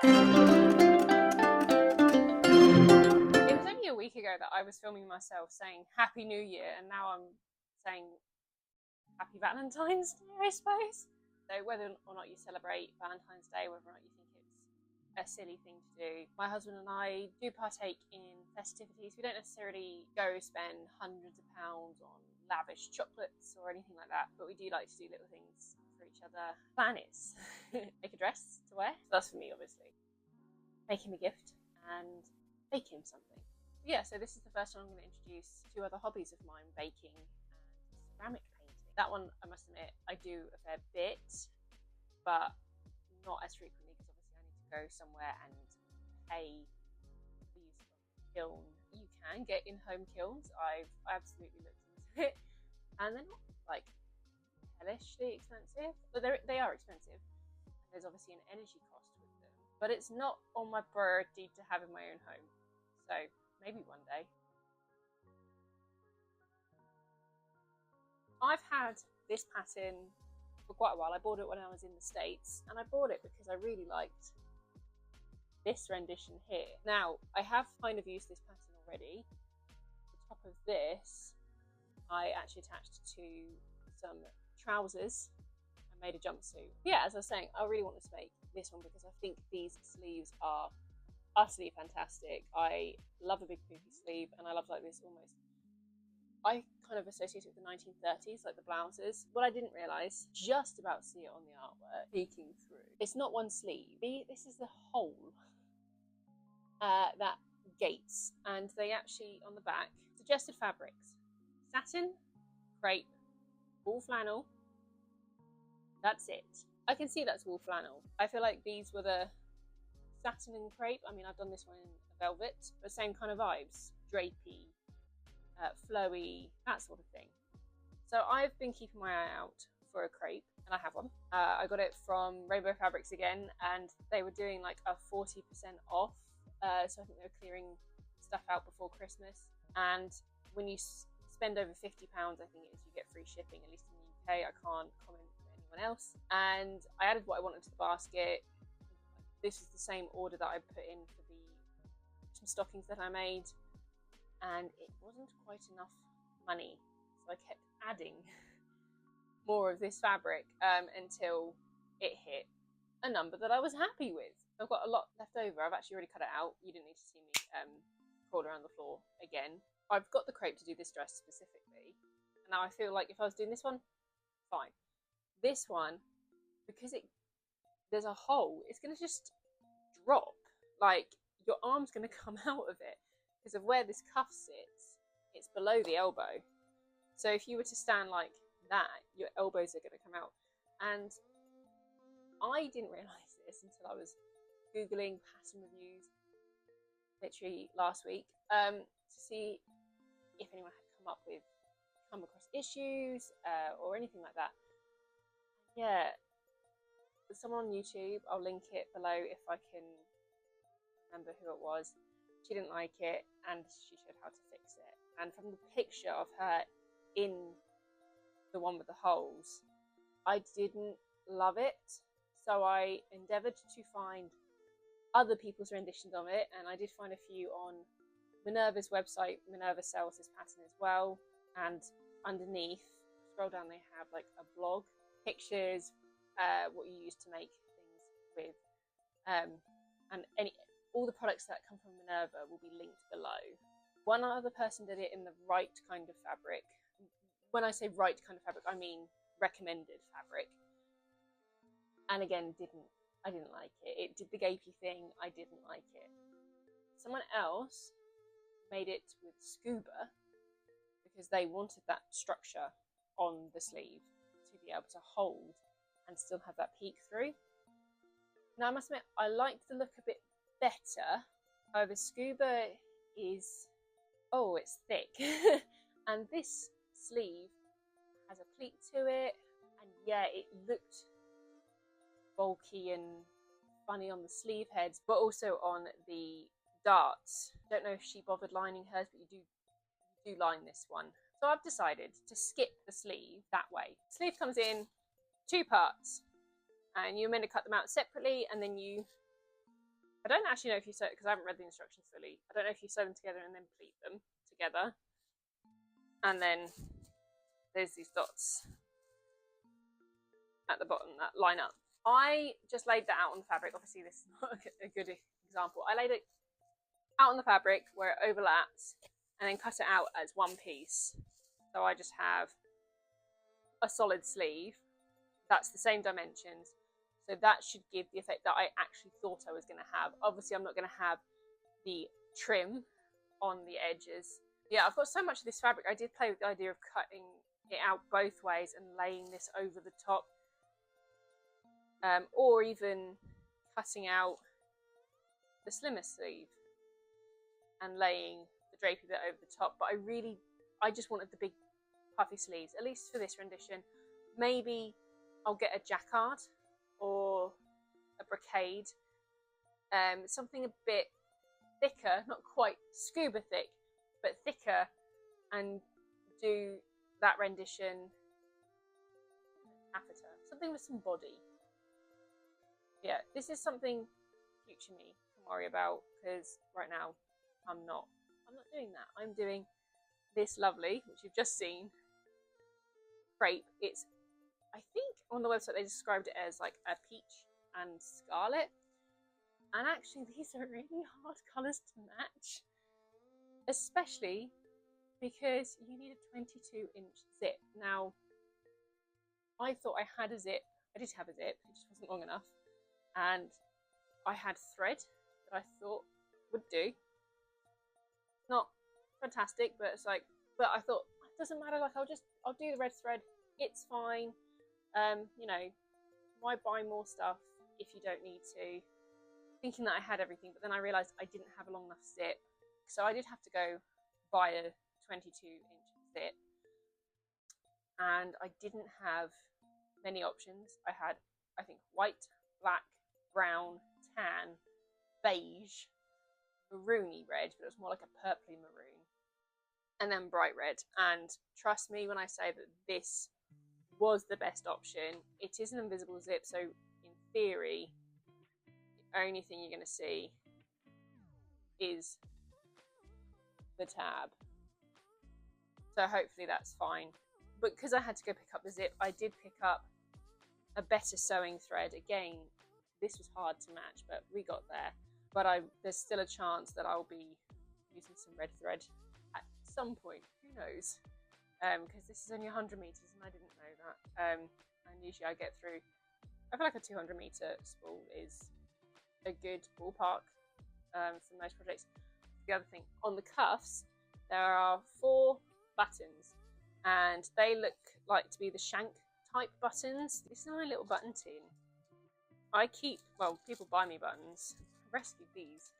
It was only a week ago that I was filming myself saying Happy New Year, and now I'm saying Happy Valentine's Day, I suppose. So whether or not you celebrate Valentine's Day, whether or not you think it's a silly thing to do, my husband and I do partake in festivities. We don't necessarily go spend hundreds of pounds on lavish chocolates or anything like that, but we do like to do little things for each other. Plan is make a dress to wear. That's for me, obviously. Make him a gift and bake him something. Yeah, so this is the first one I'm going to introduce two other hobbies of mine, baking and ceramic painting. That one, I must admit, I do a fair bit, but not as frequently because obviously I need to go somewhere and pay the use of a kiln. You can get in-home kilns. I've absolutely looked into it, and they're not like hellishly expensive, but they are expensive. And there's obviously an energy cost with them, but it's not on my priority to have in my own home. So maybe one day. I've had this pattern for quite a while. I bought it when I was in the States, and I bought it because I really liked this rendition here. Now, I have kind of used this pattern already. The top of this, I actually attached to some trousers and made a jumpsuit. Yeah, as I was saying, I really want to make this one because I think these sleeves are utterly fantastic. I love a big poofy sleeve, and I love like this almost. I kind of associate it with the 1930s, like the blouses. What I didn't realise, just about see it on the artwork, peeking through. It's not one sleeve. This is the hole that gates, and they actually, on the back, suggested fabrics. Satin, crepe, wool flannel. That's it. I can see that's wool flannel. I feel like these were the satin and crepe. I mean, I've done this one in velvet, but same kind of vibes. Drapey, flowy, that sort of thing. So I've been keeping my eye out for a crepe, and I have one. I got it from Rainbow Fabrics again, and they were doing like a 40% off. So I think they were clearing stuff out before Christmas. And when you spend over £50, I think it is, you get free shipping, at least in the UK. I can't comment for anyone else. And I added what I wanted to the basket. This is the same order that I put in for the Christmas stockings that I made, and it wasn't quite enough money, so I kept adding more of this fabric until it hit a number that I was happy with. I've got a lot left over. I've actually already cut it out. You didn't need to see me crawl around the floor again. I've got the crepe to do this dress specifically, and now I feel like if I was doing this one, fine. This one, because there's a hole, it's going to just drop. Like, your arm's going to come out of it because of where this cuff sits. It's below the elbow. So if you were to stand like that, your elbows are going to come out. And I didn't realise this until I was Googling pattern reviews literally last week to see if anyone had come across issues or anything like that. Yeah, there's someone on YouTube, I'll link it below if I can remember who it was. She didn't like it, and she showed how to fix it. And from the picture of her in the one with the holes, I didn't love it. So I endeavoured to find other people's renditions of it, and I did find a few on Minerva's website. Minerva sells this pattern as well, and underneath, scroll down, they have like a blog, pictures, what you use to make things with, and all the products that come from Minerva will be linked below. One other person did it in the right kind of fabric. When I say right kind of fabric, I mean recommended fabric. And again, I didn't like it. It did the gapey thing. I didn't like it. Someone else made it with scuba because they wanted that structure on the sleeve to be able to hold and still have that peek through. Now, I must admit, I like the look a bit better. However, scuba is, it's thick. And this sleeve has a pleat to it, and yeah, it looked bulky and funny on the sleeve heads, but also on the darts. Don't know if she bothered lining hers, but you do line this one. So I've decided to skip the sleeve that way. Sleeve comes in 2 parts, and you're meant to cut them out separately, and then you I don't actually know if you sew, because I haven't read the instructions fully, I don't know if you sew them together and then pleat them together. And then there's these dots at the bottom that line up. I just laid that out on the fabric. Obviously this is not a good example. I laid it out on the fabric where it overlaps and then cut it out as one piece. So I just have a solid sleeve that's the same dimensions. So that should give the effect that I actually thought I was going to have. Obviously I'm not going to have the trim on the edges. Yeah, I've got so much of this fabric. I did play with the idea of cutting it out both ways and laying this over the top. Or even cutting out the slimmer sleeve and laying the drapey bit over the top. But I just wanted the big puffy sleeves, at least for this rendition. Maybe I'll get a jacquard or a brocade, something a bit thicker, not quite scuba thick, but thicker, and do that rendition taffeta, something with some body. Yeah, this is something future me can worry about, because right now I'm not doing that. I'm doing this lovely, which you've just seen, crepe. It's, I think on the website they described it as like a peach and scarlet, and actually these are really hard colours to match, especially because you need a 22-inch zip. Now I thought I had a zip. I did have a zip, it just wasn't long enough, and I had thread that I thought would do. Not fantastic, but it's like, but I thought it doesn't matter, like I'll do the red thread, it's fine. You know, why buy more stuff if you don't need to? Thinking that I had everything, but then I realised I didn't have a long enough zip, so I did have to go buy a 22-inch zip, and I didn't have many options. I had, I think, white, black, brown, tan, beige, maroony red, but it was more like a purpley maroon, and then bright red. And trust me when I say that this was the best option. It is an invisible zip, so in theory the only thing you're going to see is the tab, so hopefully that's fine. But because I had to go pick up the zip, I did pick up a better sewing thread. Again, this was hard to match, but we got there. But there's still a chance that I'll be using some red thread at some point, who knows, because this is only 100 meters and I didn't know that. And usually I get through, I feel like a 200 meter spool is a good ballpark for most projects. The other thing, on the cuffs there are 4 buttons, and they look like to be the shank type buttons. This is my little button tin. I keep, well, people buy me buttons. I rescued these.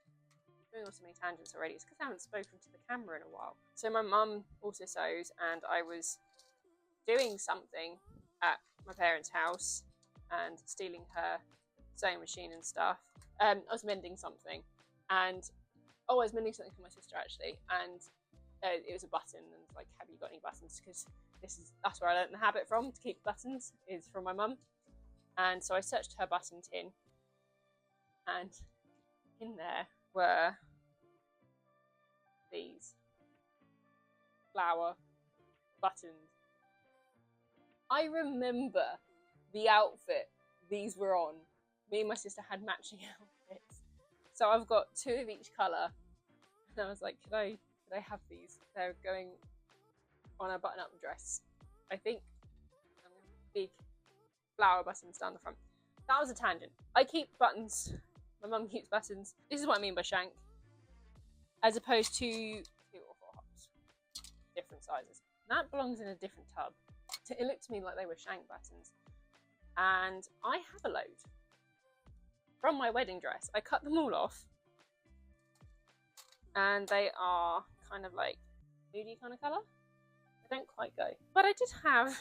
I'm doing on so many tangents already. It's because I haven't spoken to the camera in a while. So my mum also sews, and I was doing something at my parents' house and stealing her sewing machine and stuff. I was mending something, and I was mending something for my sister actually, and it was a button, and like, have you got any buttons? Because that's where I learned the habit from, to keep buttons, is from my mum. And so I searched her button tin, and in there were these flower buttons. I remember the outfit these were on. Me and my sister had matching outfits, so I've got 2 of each colour, and I was like, could I have these? They're going on a button-up dress, I think. Big flower buttons down the front. That was a tangent. I keep buttons. My mum keeps buttons. This is what I mean by shank, as opposed to 2 or 4 hops, different sizes. That belongs in a different tub. It looked to me like they were shank buttons, and I have a load from my wedding dress. I cut them all off, and they are kind of like nudie kind of colour. They don't quite go, but I did have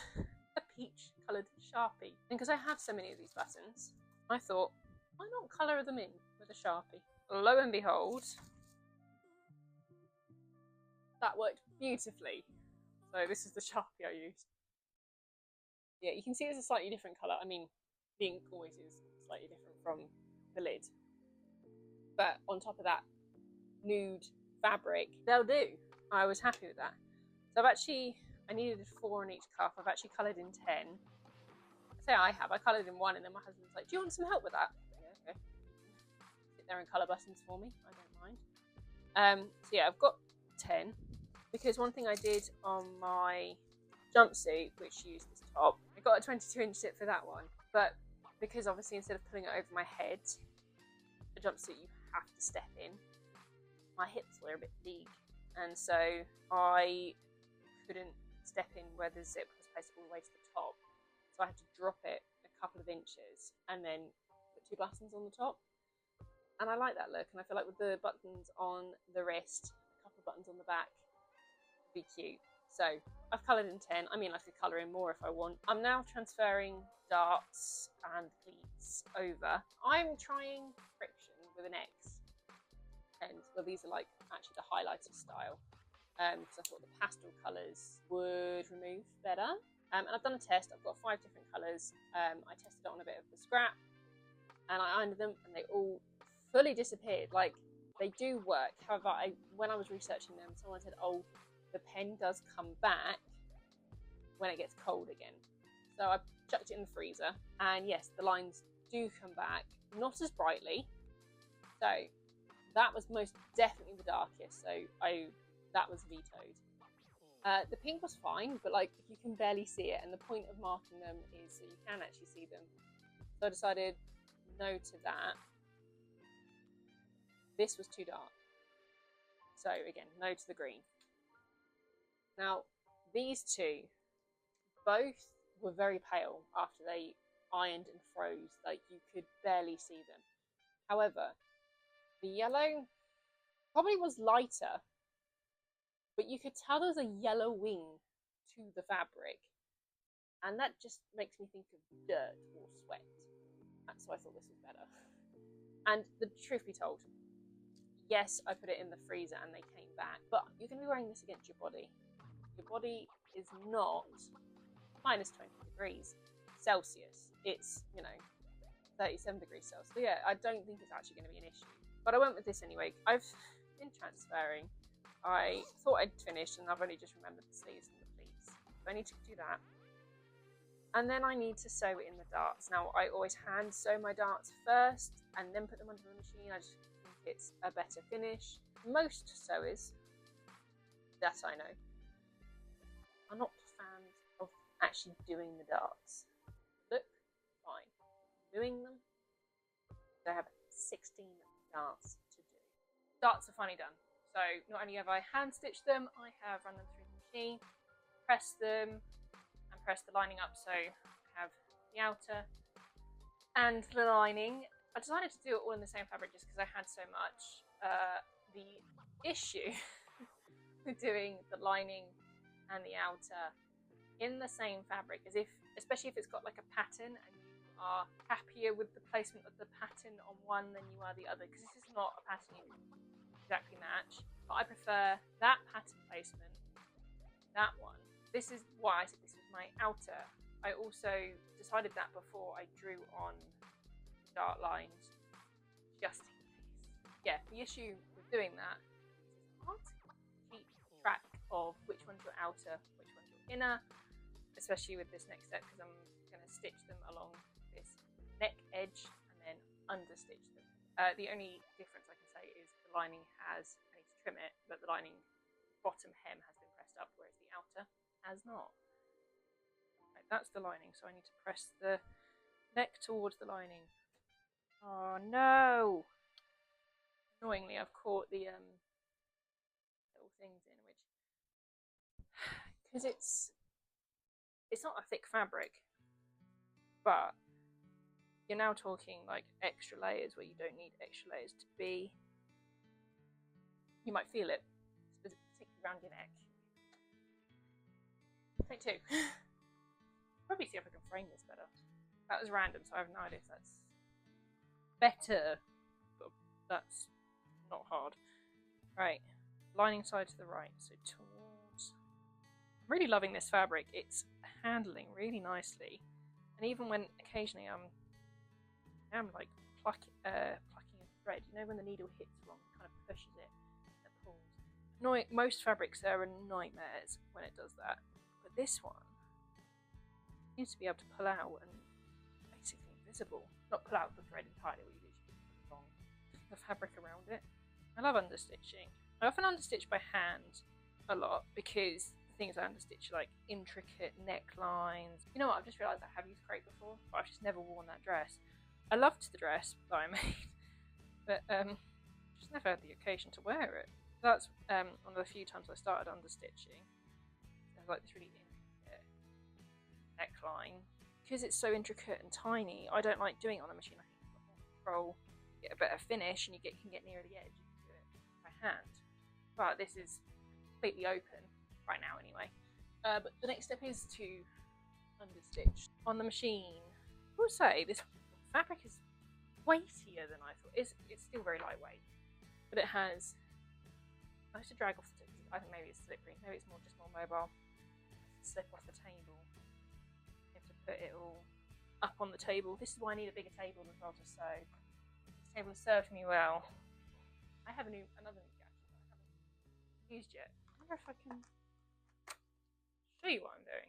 a peach coloured Sharpie, and because I have so many of these buttons, I thought, why not colour them in with a Sharpie? Lo and behold, that worked beautifully. So this is the Sharpie I used. Yeah, you can see it's a slightly different colour. I mean, the ink always is slightly different from the lid, but on top of that nude fabric, they'll do. I was happy with that. So I needed 4 on each cup. I've actually coloured in 10. I coloured in 1, and then my husband's like, do you want some help with that? Yeah, okay. Sit there and colour buttons for me, I don't mind. So yeah, I've got 10, because one thing I did on my jumpsuit, which used this top, I got a 22-inch zip for that one, but because obviously instead of pulling it over my head, a jumpsuit you have to step in, my hips were a bit big, and so I couldn't step in where the zip was placed all the way to the top. So I had to drop it a couple of inches and then put 2 buttons on the top. And I like that look, and I feel like with the buttons on the wrist, a couple of buttons on the back, would be cute. So I've coloured in 10. I mean, I could colour in more if I want. I'm now transferring darts and pleats over. I'm trying friction with an X. And well, these are like actually the highlighter style. Because I thought the pastel colours would remove better. And I've done a test. I've got 5 different colours. I tested it on a bit of the scrap, and I ironed them, and they all fully disappeared. Like, they do work. However, when I was researching them, someone said, oh, the pen does come back when it gets cold again. So I chucked it in the freezer, and yes, the lines do come back, not as brightly. So that was most definitely the darkest. So that was vetoed. The pink was fine, but like you can barely see it, and the point of marking them is so you can actually see them. So I decided no to that. This was too dark. So again, no to the green. Now, these 2, both were very pale after they ironed and froze. Like, you could barely see them. However, the yellow probably was lighter, but you could tell there was a yellow wing to the fabric, and that just makes me think of dirt or sweat. That's why I thought this was better. And the truth be told, yes, I put it in the freezer and they came back, but you're going to be wearing this against your body. Your body is not minus 20 degrees Celsius. It's, 37 degrees Celsius. So yeah, I don't think it's actually going to be an issue. But I went with this anyway. I've been transferring. I thought I'd finished, and I've only just remembered the sleeves and the pleats. So I need to do that. And then I need to sew in the darts. Now, I always hand sew my darts first and then put them under the machine. I just think it's a better finish. Most sewers that I know are not fans of actually doing the darts. Look, fine. Doing them, they have 16 darts to do. Darts are finally done. So not only have I hand stitched them, I have run them through the machine, pressed them, and pressed the lining up. So I have the outer and the lining. I decided to do it all in the same fabric just because I had so much. The issue with doing the lining and the outer in the same fabric is especially if it's got like a pattern and you are happier with the placement of the pattern on one than you are the other, because this is not a pattern you exactly match, but I prefer that pattern placement, that one. This is why I said this was my outer. I also decided that before I drew on dart lines, just in case. Yeah, the issue with doing that is it's hard to keep track of which one's your outer, which one's your inner, especially with this next step, because I'm going to stitch them along this neck edge and then understitch them. The only difference I can say is the lining has, I need to trim it, but the lining bottom hem has been pressed up, whereas the outer has not. Right, that's the lining, so I need to press the neck towards the lining. Oh no! Annoyingly, I've caught the little things in, which, because it's not a thick fabric, but you're now talking like extra layers where you don't need extra layers to be. You might feel it, particularly around your neck. Take 2. Probably see if I can frame this better. That was random, so I have no idea if that's better, but that's not hard. Right, lining side to the right, so towards. I'm really loving this fabric. It's handling really nicely, and even when occasionally I'm like plucking a thread thread. You know when the needle hits wrong, it kind of pushes it, it pulls. Most fabrics are nightmares when it does that, but this one seems to be able to pull out and basically invisible. Not pull out the thread entirely, what you do is put along the fabric around it. I love understitching. I often understitch by hand a lot because the things I understitch are like intricate necklines. You know what, I've just realised I have used crepe before, but I've just never worn that dress. I loved the dress that I made, but just never had the occasion to wear it. That's one of the few times I started understitching. There's like this really intricate neckline. Because it's so intricate and tiny, I don't like doing it on the machine. I think you've got more control, get a better finish, and you can get nearer the edge. You can do it by hand. But this is completely open right now anyway. But the next step is to understitch on the machine. I will say this fabric is weightier than I thought. It's still very lightweight, but it has. I have to drag off the. I think maybe it's slippery. Maybe it's just more mobile. Slip off the table. You have to put it all up on the table. This is why I need a bigger table as well to sew. This table has served me well. I have another new gadget that I haven't used yet. I wonder if I can show you what I'm doing.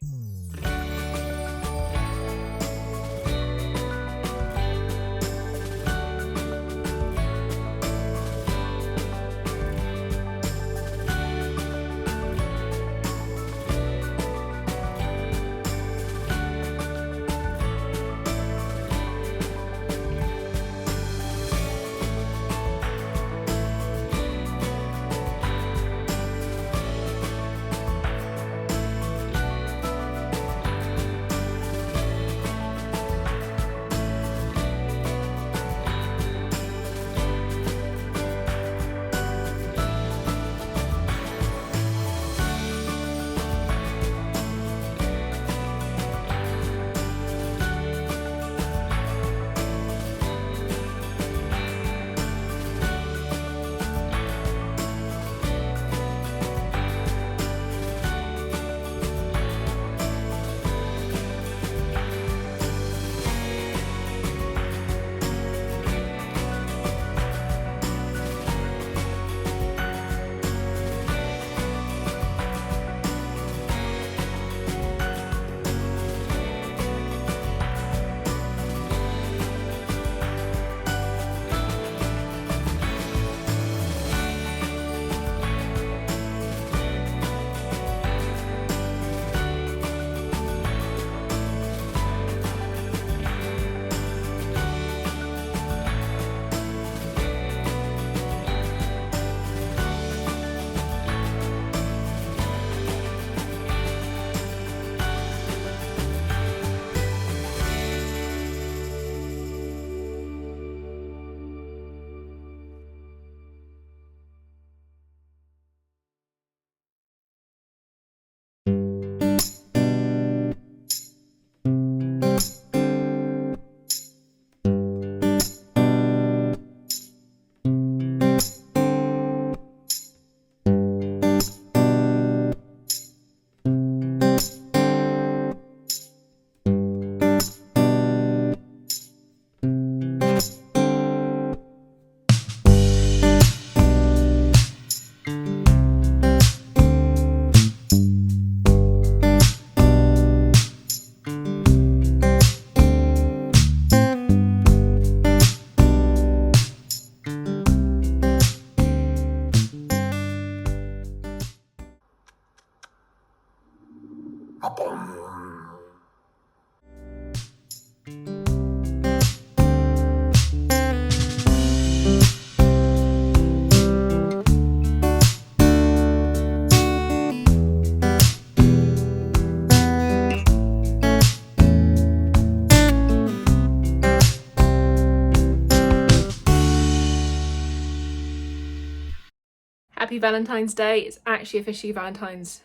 Happy Valentine's Day. It's actually officially Valentine's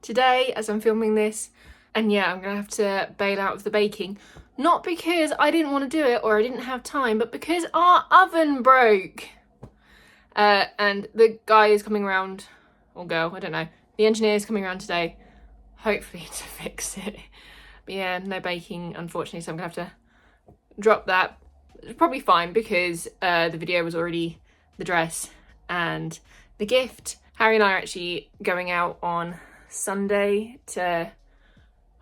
today as I'm filming this. And yeah, I'm gonna have to bail out of the baking. Not because I didn't want to do it or I didn't have time, but because our oven broke. And the guy is coming around, or girl, I don't know. The engineer is coming around today, hopefully to fix it. But yeah, no baking, unfortunately, so I'm gonna have to drop that. It's probably fine because the video was already the dress and the gift. Harry and I are actually going out on Sunday to...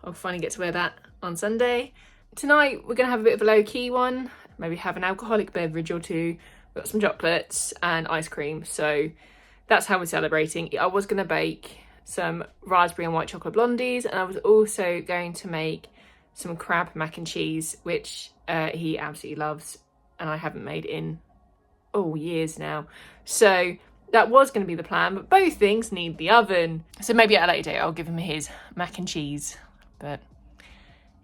I'll finally get to wear that on Sunday. Tonight we're going to have a bit of a low-key one. Maybe have an alcoholic beverage or two. We've got some chocolates and ice cream. So that's how we're celebrating. I was going to bake some raspberry and white chocolate blondies, and I was also going to make some crab mac and cheese, which he absolutely loves and I haven't made in years now. So that was going to be the plan, but both things need the oven. So maybe at a later date I'll give him his mac and cheese, but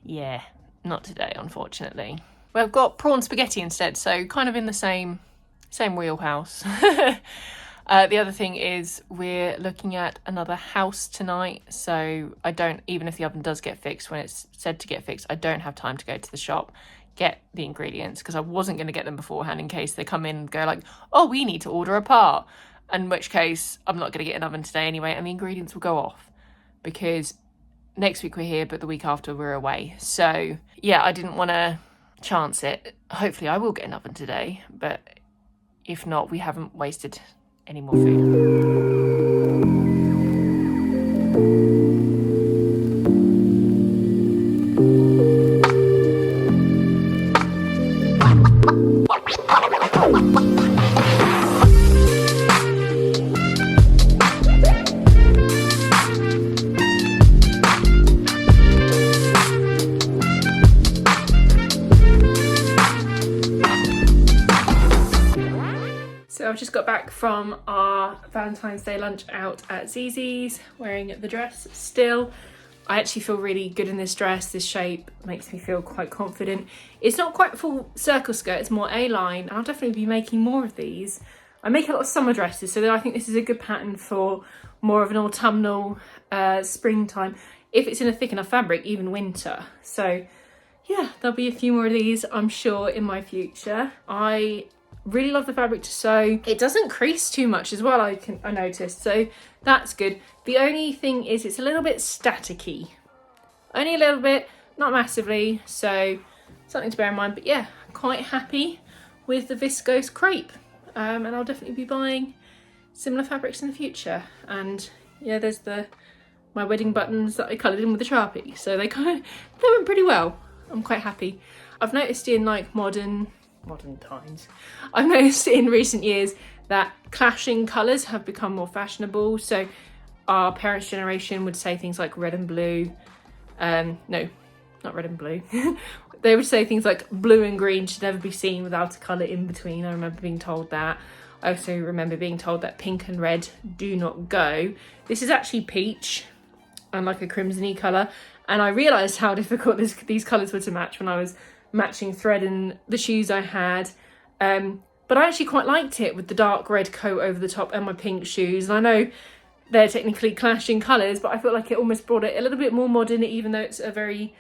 yeah, not today unfortunately. Well, I've got prawn spaghetti instead, so kind of in the same wheelhouse. The other thing is we're looking at another house tonight, so I don't, even if the oven does get fixed when it's said to get fixed, I don't have time to go to the shop, get the ingredients, because I wasn't going to get them beforehand in case they come in and go like, oh, we need to order a part, in which case I'm not going to get an oven today anyway, and the ingredients will go off because next week we're here, but the week after we're away. So yeah, I didn't want to chance it. Hopefully I will get an oven today, but if not, we haven't wasted any more food. So I've just got back from our Valentine's Day lunch out at Zzz's, wearing the dress still. I actually feel really good in this dress. This shape makes me feel quite confident. It's not quite a full circle skirt, it's more A-line, and I'll definitely be making more of these. I make a lot of summer dresses, so I think this is a good pattern for more of an autumnal springtime, if it's in a thick enough fabric, even winter. So yeah, there'll be a few more of these, I'm sure, in my future. I really love the fabric to sew. It doesn't crease too much as well, I noticed, so that's good. The only thing is it's a little bit staticky. Only a little bit, not massively, so something to bear in mind. But yeah, quite happy with the viscose crepe. And I'll definitely be buying similar fabrics in the future. And yeah, there's my wedding buttons that I coloured in with the Sharpie. So they went pretty well. I'm quite happy. I've noticed in like modern times, I've noticed in recent years that clashing colours have become more fashionable. So our parents' generation would say things like red and blue. No, not red and blue. They would say things like blue and green should never be seen without a colour in between. I remember being told that. I also remember being told that pink and red do not go. This is actually peach and like a crimson-y colour. And I realised how difficult these colours were to match when I was matching thread and the shoes I had. But I actually quite liked it with the dark red coat over the top and my pink shoes. And I know they're technically clashing colours, but I felt like it almost brought it a little bit more modern, even though it's a very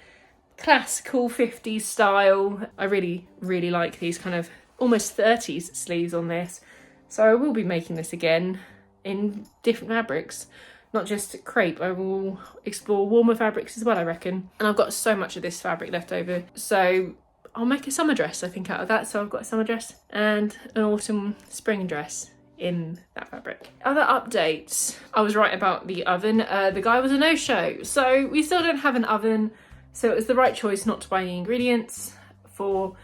classical 50s style. I really, really like these kind of almost 30s sleeves on this. So I will be making this again in different fabrics, not just crepe. I will explore warmer fabrics as well, I reckon. And I've got so much of this fabric left over, so I'll make a summer dress, I think, out of that. So I've got a summer dress and an autumn spring dress in that fabric. Other updates. I was right about the oven. The guy was a no-show, so we still don't have an oven. So it was the right choice not to buy any ingredients for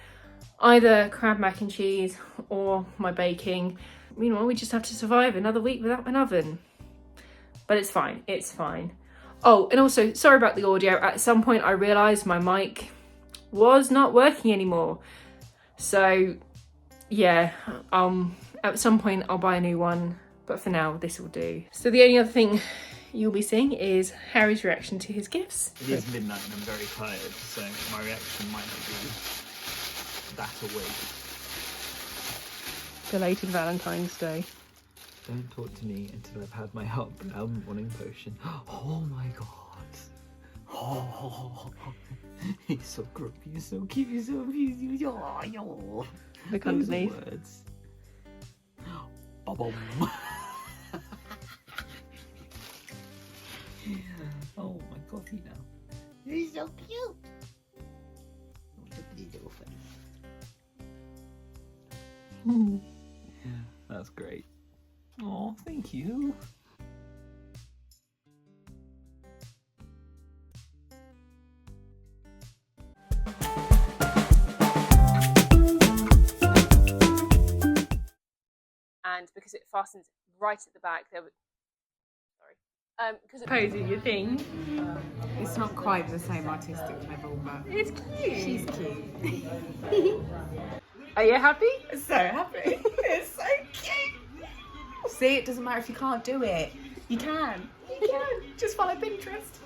either crab mac and cheese or my baking. Meanwhile, we just have to survive another week without an oven. But it's fine, it's fine. Oh, and also, sorry about the audio. At some point I realised my mic was not working anymore. So yeah, at some point I'll buy a new one, but for now this will do. So the only other thing you'll be seeing is Harry's reaction to his gifts. It is midnight and I'm very tired, so my reaction might not be that awake. Belated Valentine's Day. Don't talk to me until I've had my hot brown morning potion. Oh my god. Oh, he's so grumpy, he's so cute, he's so amusing. Oh, Look underneath. Words. Ba-bum. Oh, my coffee now. He's so cute. Look at his little face. That's great. Oh, thank you. And because it fastens right at the back, there was because Posing your thing. It's not quite the same artistic level, but It's cute. she's cute. Are you happy? So happy. It's so cute. See, it doesn't matter if you can't do it. You can. You can. Just follow Pinterest.